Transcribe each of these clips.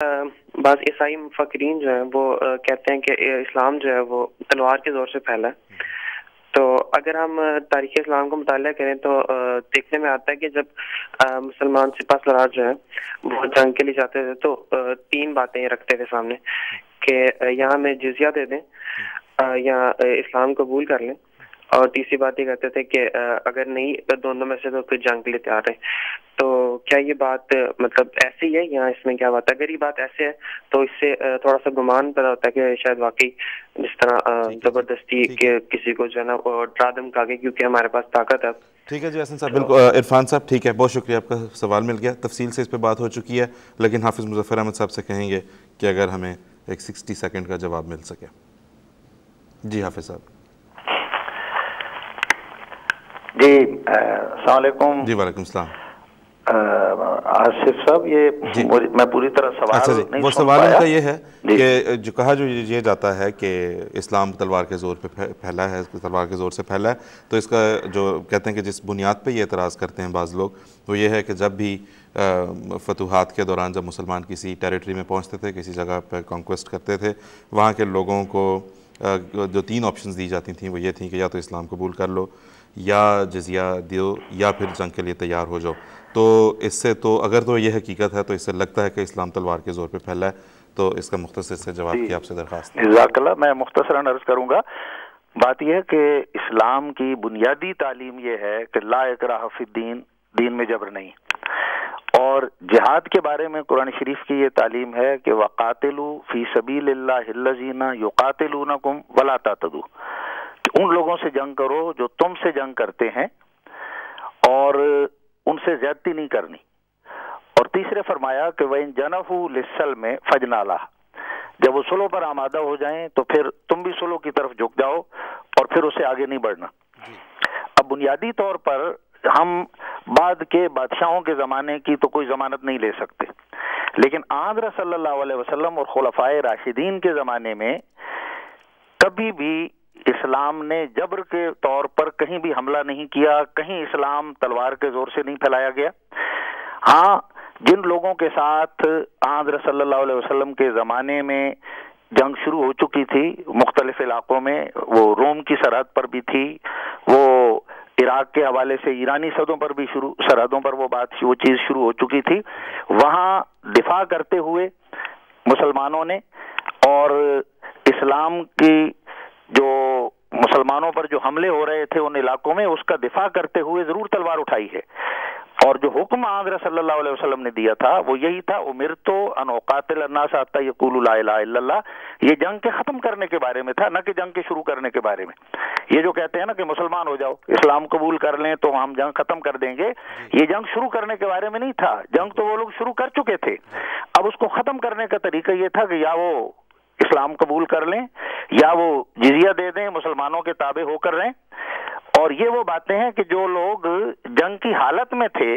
بعض عیسائی مفکرین جو ہیں وہ کہتے ہیں کہ اسلام جو ہے وہ تلوار کے زور سے پھیلا ہے. تو اگر ہم تاریخ اسلام کا مطالعہ کریں تو دیکھنے میں آتا ہے کہ جب مسلمان سپہ سالار جو ہیں وہ جنگ کے لیے جاتے تھے تو تین باتیں رکھتے تھے سامنے کہ یا ہمیں جزیہ دے دیں یا اسلام قبول کر لیں, اور تیسری بات یہ کہتے تھے کہ اگر نہیں دونوں میں سے تو پھر جنگ کے لیے تیار ہیں. تو کیا یہ بات مطلب ایسی ہے یا اس میں کیا بات ہے؟ اگر یہ بات ایسے ہے تو اس سے تھوڑا سا گمان پیدا ہوتا ہے کہ شاید واقعی جس طرح زبردستی کہ کسی کو جو ہے نا ڈرا دھمکا کے کیونکہ ہمارے پاس طاقت ہے. ٹھیک ہے جی احسن صاحب, بالکل عرفان صاحب ٹھیک ہے, بہت شکریہ, آپ کا سوال مل گیا, تفصیل سے اس پہ بات ہو چکی ہے, لیکن حافظ مظفر احمد صاحب سے کہیں گے کہ اگر ہمیں ایک 60 سیکنڈ کا جواب مل سکے. جی حافظ صاحب. جی السلام علیکم. جی وعلیکم السلام. آصف صاحب یہ میں پوری طرح سوال نہیں وہ سن سوال ان پایا. کا یہ ہے کہ جو کہا جو یہ جاتا ہے کہ اسلام تلوار کے زور پہ پھیلا ہے, تلوار کے زور سے پھیلا ہے, تو اس کا جو کہتے ہیں کہ جس بنیاد پہ یہ اعتراض کرتے ہیں بعض لوگ وہ یہ ہے کہ جب بھی فتوحات کے دوران جب مسلمان کسی ٹیریٹری میں پہنچتے تھے, کسی جگہ پہ کانکویسٹ کرتے تھے, وہاں کے لوگوں کو جو 3 آپشنز دی جاتی تھیں وہ یہ تھیں کہ یا تو اسلام قبول کر لو, یا جزیہ دیو, یا پھر جنگ کے لیے تیار ہو جاؤ. تو اس سے تو اگر تو یہ حقیقت ہے تو اس سے لگتا ہے کہ اسلام تلوار کے زور پہ پھیلا ہے, تو اس کا مختصر سے جواب کی آپ سے درخواست ہے. جزاک اللہ. میں مختصراً عرض کروں گا. بات یہ ہے کہ اسلام کی بنیادی تعلیم یہ ہے کہ لا اکراہ فی الدین, دین میں جبر نہیں. اور جہاد کے بارے میں قرآن شریف کی یہ تعلیم ہے کہ وَقَاتِلُوا فِي سَبِيلِ اللَّهِ الَّذِينَ يُقَاتِلُونَكُمْ وَلَا تَعْتَدُوا, کہ ان لوگوں سے جنگ کرو جو تم سے جنگ کرتے ہیں اور ان سے زیادتی نہیں کرنی. اور تیسرے فرمایا کہ وَإِن جَنَحُوا لِلسَّلْمِ فَاجْنَحْ لَهَا, جب وہ صلح پر آمادہ ہو جائیں تو پھر تم بھی صلح کی طرف جھک جاؤ اور پھر اسے آگے نہیں بڑھنا. اب بنیادی طور پر ہم بعد کے بادشاہوں کے زمانے کی تو کوئی ضمانت نہیں لے سکتے, لیکن حضرت صلی اللہ علیہ وسلم اور خلفائے راشدین کے زمانے میں کبھی بھی اسلام نے جبر کے طور پر کہیں بھی حملہ نہیں کیا, کہیں اسلام تلوار کے زور سے نہیں پھیلایا گیا. ہاں, جن لوگوں کے ساتھ حضرت صلی اللہ علیہ وسلم کے زمانے میں جنگ شروع ہو چکی تھی مختلف علاقوں میں, وہ روم کی سرحد پر بھی تھی, وہ عراق کے حوالے سے ایرانی سرحدوں پر بھی سرحدوں پر وہ چیز شروع ہو چکی تھی, وہاں دفاع کرتے ہوئے مسلمانوں نے اور اسلام کی جو مسلمانوں پر جو حملے ہو رہے تھے ان علاقوں میں اس کا دفاع کرتے ہوئے ضرور تلوار اٹھائی ہے. اور جو حکم حضرت صلی اللہ علیہ وسلم نے دیا تھا وہ یہی تھا, امرت ان اقاتل الناس حتی یقولوا لا الہ الا اللہ. یہ جنگ کے ختم کرنے کے بارے میں تھا, نہ کہ جنگ کے شروع کرنے کے بارے میں. یہ جو کہتے ہیں نا کہ مسلمان ہو جاؤ, اسلام قبول کر لیں تو ہم جنگ ختم کر دیں گے, یہ جنگ شروع کرنے کے بارے میں نہیں تھا. جنگ تو وہ لوگ شروع کر چکے تھے, اب اس کو ختم کرنے کا طریقہ یہ تھا کہ یا وہ اسلام قبول کر لیں یا وہ جزیہ دے دیں, مسلمانوں کے تابع ہو کر رہیں. اور یہ وہ باتیں ہیں کہ جو لوگ جنگ کی حالت میں تھے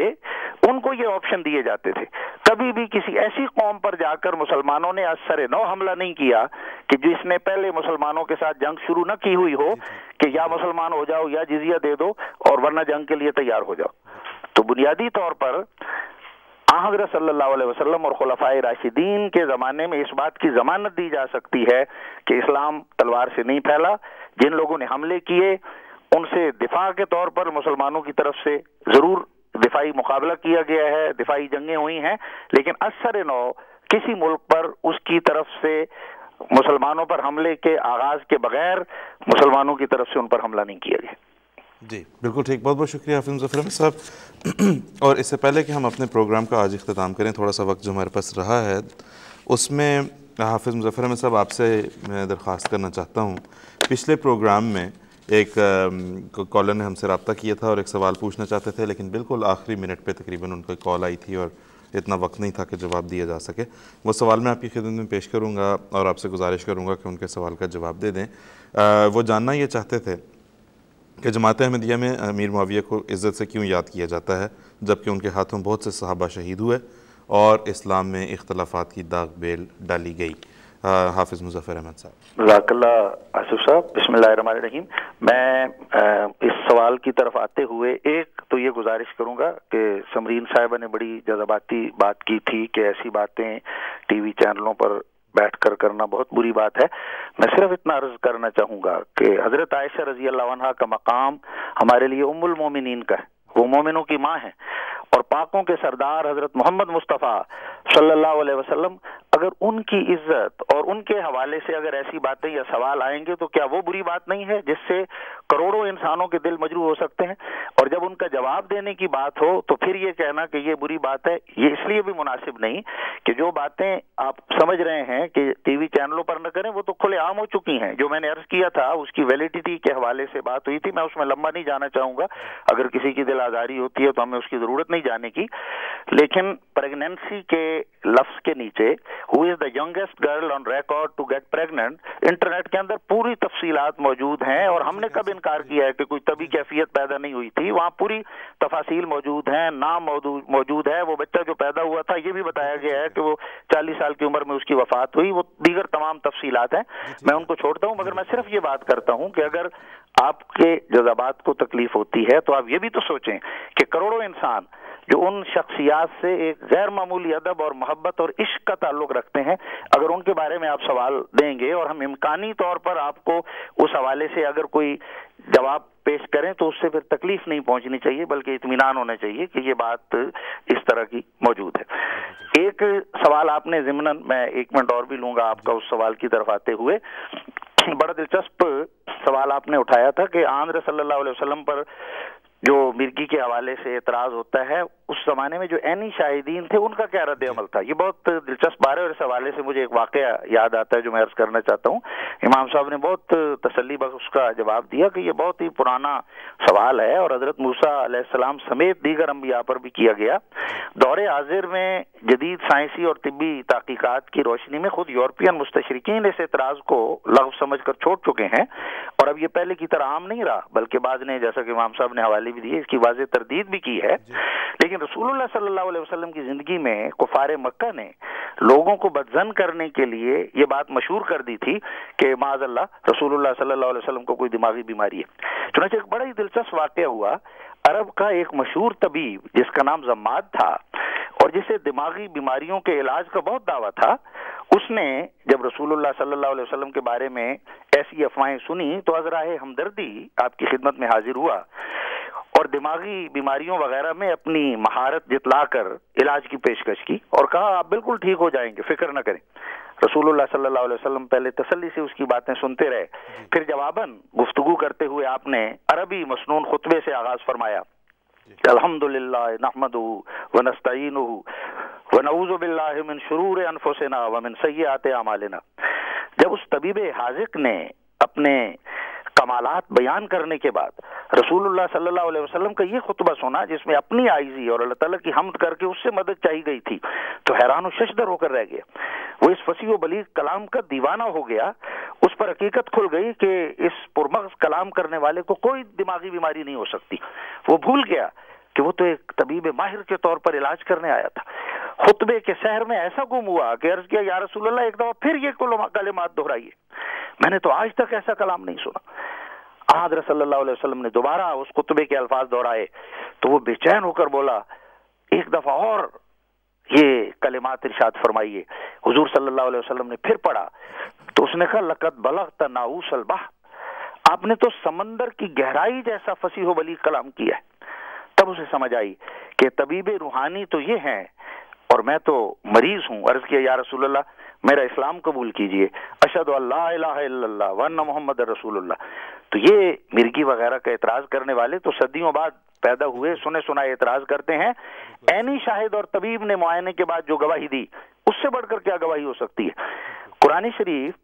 ان کو یہ آپشن دیے جاتے تھے. کبھی بھی کسی ایسی قوم پر جا کر مسلمانوں نے از سر نو حملہ نہیں کیا کہ جس نے پہلے مسلمانوں کے ساتھ جنگ شروع نہ کی ہوئی ہو کہ یا مسلمان ہو جاؤ یا جزیہ دے دو اور ورنہ جنگ کے لیے تیار ہو جاؤ. تو بنیادی طور پر حضرت صلی اللہ علیہ وسلم اور خلفائے راشدین کے زمانے میں اس بات کی ضمانت دی جا سکتی ہے کہ اسلام تلوار سے نہیں پھیلا. جن لوگوں نے حملے کیے ان سے دفاع کے طور پر مسلمانوں کی طرف سے ضرور دفاعی مقابلہ کیا گیا ہے, دفاعی جنگیں ہوئی ہیں, لیکن اثر نو کسی ملک پر اس کی طرف سے مسلمانوں پر حملے کے آغاز کے بغیر مسلمانوں کی طرف سے ان پر حملہ نہیں کیا گیا. جی بالکل ٹھیک, بہت بہت شکریہ حافظ مظفر احمد صاحب. اور اس سے پہلے کہ ہم اپنے پروگرام کا آج اختتام کریں, تھوڑا سا وقت جو ہمارے پاس رہا ہے اس میں حافظ مظفر احمد صاحب آپ سے میں درخواست کرنا چاہتا ہوں. پچھلے پروگرام میں ایک کالر نے ہم سے رابطہ کیا تھا اور ایک سوال پوچھنا چاہتے تھے, لیکن بالکل آخری منٹ پہ تقریباً ان کو کال آئی تھی اور اتنا وقت نہیں تھا کہ جواب دیا جا سکے. وہ سوال میں آپ کی خدمت میں پیش کروں گا اور آپ سے گزارش کروں گا کہ ان کے سوال کا جواب دے دیں. وہ جاننا یہ چاہتے تھے کہ جماعت احمدیہ میں امیر معاویہ کو عزت سے کیوں یاد کیا جاتا ہے جبکہ ان کے ہاتھوں بہت سے صحابہ شہید ہوئے اور اسلام میں اختلافات کی داغ بیل ڈالی گئی. حافظ مظفر احمد صاحب. جزاک اللہ آصف صاحب. بسم اللہ الرحمن الرحیم. میں اس سوال کی طرف آتے ہوئے ایک تو یہ گزارش کروں گا کہ سمرین صاحبہ نے بڑی جذباتی بات کی تھی کہ ایسی باتیں ٹی وی چینلوں پر بیٹھ کر کرنا بہت بری بات ہے. میں صرف اتنا عرض کرنا چاہوں گا کہ حضرت عائشہ رضی اللہ عنہا کا مقام ہمارے لیے ام المومنین کا ہے. وہ مومنوں کی ماں ہیں اور پاکوں کے سردار حضرت محمد مصطفیٰ صلی اللہ علیہ وسلم. اگر ان کی عزت اور ان کے حوالے سے اگر ایسی باتیں یا سوال آئیں گے تو کیا وہ بری بات نہیں ہے جس سے کروڑوں انسانوں کے دل مجروح ہو سکتے ہیں؟ اور جب ان کا جواب دینے کی بات ہو تو پھر یہ کہنا کہ یہ بری بات ہے، یہ اس لیے بھی مناسب نہیں کہ جو باتیں آپ سمجھ رہے ہیں کہ ٹی وی چینلوں پر نہ کریں وہ تو کھلے عام ہو چکی ہیں. جو میں نے عرض کیا تھا اس کی ویلیڈیٹی کے حوالے سے بات ہوئی تھی، میں اس میں لمبا نہیں جانا چاہوں گا. اگر کسی کی دل آزاری ہوتی ہے تو ہمیں اس کی ضرورت نہیں جانے کی. لیکن پریگننسی کے لفظ کے نیچے who is the youngest girl on record to get pregnant internet کے اندر پوری تفصیلات موجود ہیں. اور ہم نے کب انکار کیا ہے کہ کوئی طبی کیفیت پیدا نہیں ہوئی تھی؟ وہاں پوری تفاصیل موجود ہیں، نام موجود ہے. وہ بچہ جو پیدا ہوا تھا یہ بھی بتایا گیا ہے کہ وہ 40 سال کی عمر میں اس کی وفات ہوئی. وہ دیگر تمام تفصیلات ہیں، میں ان کو چھوڑتا ہوں. مگر میں صرف یہ بات کرتا ہوں کہ اگر آپ کے جذبات کو تکلیف ہوتی ہے تو آپ یہ بھی تو سوچیں کہ کروڑوں انسان جو ان شخصیات سے ایک غیر معمولی ادب اور محبت اور عشق کا تعلق رکھتے ہیں، اگر ان کے بارے میں آپ سوال دیں گے اور ہم امکانی طور پر آپ کو اس حوالے سے اگر کوئی جواب پیش کریں تو اس سے پھر تکلیف نہیں پہنچنی چاہیے بلکہ اطمینان ہونا چاہیے کہ یہ بات اس طرح کی موجود ہے. ایک سوال آپ نے ضمناً، میں 1 منٹ اور بھی لوں گا آپ کا اس سوال کی طرف آتے ہوئے. بڑا دلچسپ سوال آپ نے اٹھایا تھا کہ آن صلی اللہ علیہ وسلم پر جو مرگی کے حوالے سے اعتراض ہوتا ہے، اس زمانے میں جو عینی شاہدین تھے ان کا کیا رد عمل تھا؟ یہ بہت دلچسپ بات ہے اور اس حوالے سے مجھے ایک واقعہ یاد آتا ہے جو میں عرض کرنا چاہتا ہوں. امام صاحب نے بہت تسلی بخش اس کا جواب دیا کہ یہ بہت ہی پرانا سوال ہے اور حضرت موسیٰ علیہ السلام سمیت دیگر انبیاء پر بھی کیا گیا. دور حاضر میں جدید سائنسی اور طبی تحقیقات کی روشنی میں خود یورپین مستشرقین اس اعتراض کو لغو سمجھ کر چھوڑ چکے ہیں اور اب یہ پہلے کی طرح عام نہیں رہا بلکہ بعض نے، جیسا کہ امام صاحب نے حوالے بھی دیے، اس کی واضح تردید بھی کی ہے. لیکن رسول اللہ صلی اللہ علیہ وسلم کی زندگی میں کفار مکہ نے لوگوں کو بدظن کرنے کے لیے یہ بات مشہور کر دی تھی کہ معاذ اللہ رسول اللہ صلی اللہ علیہ وسلم کو کوئی دماغی بیماری ہے. چنانچہ ایک بڑا ہی دلچسپ واقعہ ہوا. عرب کا ایک مشہور طبیب جس کا نام زماد تھا اور جسے دماغی بیماریوں کے علاج کا بہت دعویٰ تھا، اس نے جب رسول اللہ صلی اللہ علیہ وسلم کے بارے میں ایسی افواہیں سنی تو عذرائے ہمدردی آپ کی خدمت میں حاضر ہوا اور دماغی بیماریوں وغیرہ میں اپنی مہارت جتلا کر علاج کی پیشکش کی اور کہا آپ بالکل ٹھیک ہو جائیں گے، فکر نہ کریں. رسول اللہ صلی اللہ علیہ وسلم پہلے تسلی سے اس کی باتیں سنتے رہے، پھر جواباً گفتگو کرتے ہوئے آپ نے عربی مسنون خطبے سے آغاز فرمایا. الحمدللہ نحمدہ ونستعینہ ونعوذ باللہ من شرور انفسنا ومن سیئات اعمالنا. جب اس طبیب حاذق نے اپنے کمالات بیان کرنے کے بعد رسول اللہ صلی اللہ علیہ وسلم کا یہ خطبہ سنا جس میں اپنی عاجزی اور اللہ تعالیٰ کی حمد کر کے اس سے مدد چاہی گئی تھی، تو حیران و ششدر ہو کر رہ گیا. وہ اس فصیح و بلیغ کلام کا دیوانہ ہو گیا. اس پر حقیقت کھل گئی کہ اس پرمغز کلام کرنے والے کو کوئی دماغی بیماری نہیں ہو سکتی. وہ بھول گیا کہ وہ تو ایک طبیب ماہر کے طور پر علاج کرنے آیا تھا. خطبے کے سحر میں ایسا گم ہوا کہ عرض کیا یا رسول اللہ ایک دفعہ پھر یہ کلمات دہرائیے، میں نے تو آج تک ایسا کلام نہیں سنا. حضرت صلی اللہ علیہ وسلم نے دوبارہ اس خطبے کے الفاظ دہرائے تو وہ بے چین ہو کر بولا ایک دفعہ اور یہ کلمات ارشاد فرمائیے. حضور صلی اللہ علیہ وسلم نے پھر پڑھا تو اس نے کہا لقد بلغت ناؤس البحر، آپ نے تو سمندر کی گہرائی جیسا فصیح و بلیغ کلام کیا ہے. تب اسے سمجھ آئی کہ طبیب روحانی تو یہ ہیں اور میں تو مریض ہوں. عرض کیا یا رسول اللہ میرا اسلام قبول کیجئے، اشہد ان لا الہ الا اللہ وان محمد رسول اللہ. تو یہ مرگی وغیرہ کا اعتراض کرنے والے تو صدیوں بعد پیدا ہوئے، سنے سنائے اعتراض کرتے ہیں. عینی شاہد اور طبیب نے معائنے کے بعد جو گواہی دی اس سے بڑھ کر کیا گواہی ہو سکتی ہے. قرآن شریف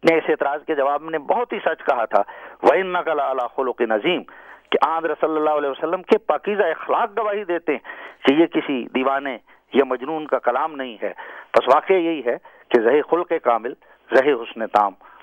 نے اس اعتراض کے جواب میں بہت ہی سچ کہا تھا وَإِنَّكَ لَعَلَىٰ خُلُقٍ عَظِيمٍ کہ آن صلی اللہ علیہ وسلم کے پاکیزہ اخلاق گواہی دیتے ہیں کہ یہ کسی دیوانے یا مجنون کا کلام نہیں ہے. بس واقعہ یہی ہے کہ زہے خلق کامل، زہے حسن تام